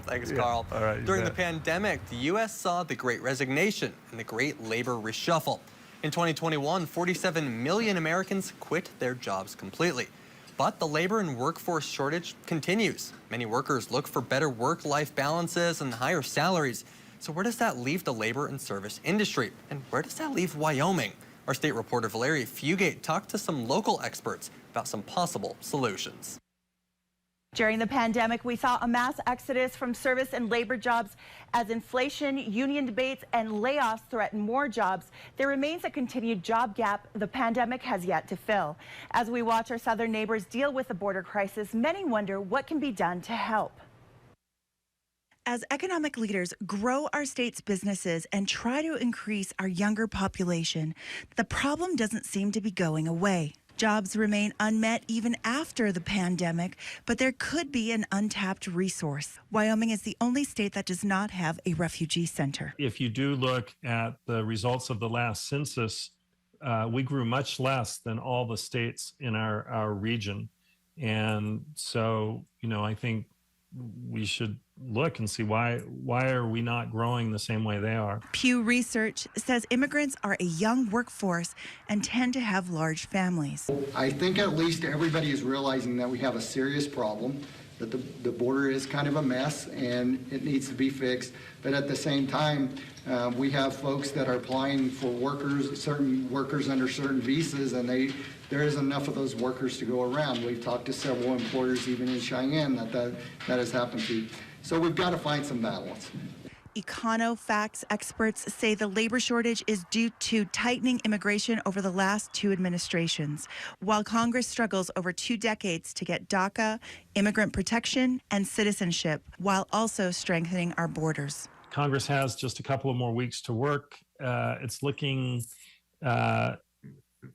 Thanks, Carl. All right, During the pandemic, the U.S. saw the Great Resignation and the Great Labor Reshuffle. In 2021, 47 million Americans quit their jobs completely. But the labor and workforce shortage continues. Many workers look for better work-life balances and higher salaries. So where does that leave the labor and service industry? And where does that leave Wyoming? Our state reporter Valeria Fugate talked to some local experts about some possible solutions. During the pandemic, we saw a mass exodus from service and labor jobs as inflation, union debates, and layoffs threaten more jobs. There remains a continued job gap the pandemic has yet to fill. As we watch our southern neighbors deal with the border crisis, many wonder what can be done to help. As economic leaders grow our state's businesses and try to increase our younger population, the problem doesn't seem to be going away. Jobs remain unmet even after the pandemic, but there could be an untapped resource. Wyoming is the only state that does not have a refugee center. If you do look at the results of the last census, we grew much less than all the states in our region. And so, I think we should look and see why are we not growing the same way they are. Pew Research says immigrants are a young workforce and tend to have large families. I think at least everybody is realizing that we have a serious problem, that the border is kind of a mess and it needs to be fixed. But at the same time, we have folks that are applying for certain workers under certain visas, and there isn't enough of those workers to go around. We've talked to several employers, even in Cheyenne, that has happened to. So we've got to find some balance. Econofacts experts say the labor shortage is due to tightening immigration over the last two administrations, while Congress struggles over 2 decades to get DACA, immigrant protection, and citizenship, while also strengthening our borders. Congress has just a couple of more weeks to work. It's looking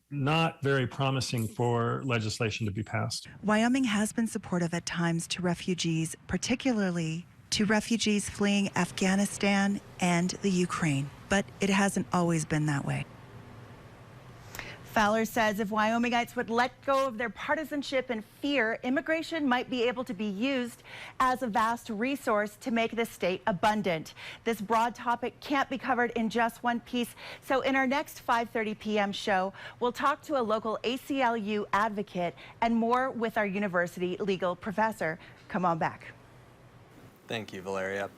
not very promising for legislation to be passed. Wyoming has been supportive at times to refugees, particularly to refugees fleeing Afghanistan and the Ukraine, but it hasn't always been that way. Fowler says if Wyomingites would let go of their partisanship and fear, immigration might be able to be used as a vast resource to make the state abundant. This broad topic can't be covered in just one piece, so in our next 5:30 p.m. show, we'll talk to a local ACLU advocate and more with our university legal professor. Come on back. Thank you, Valeria.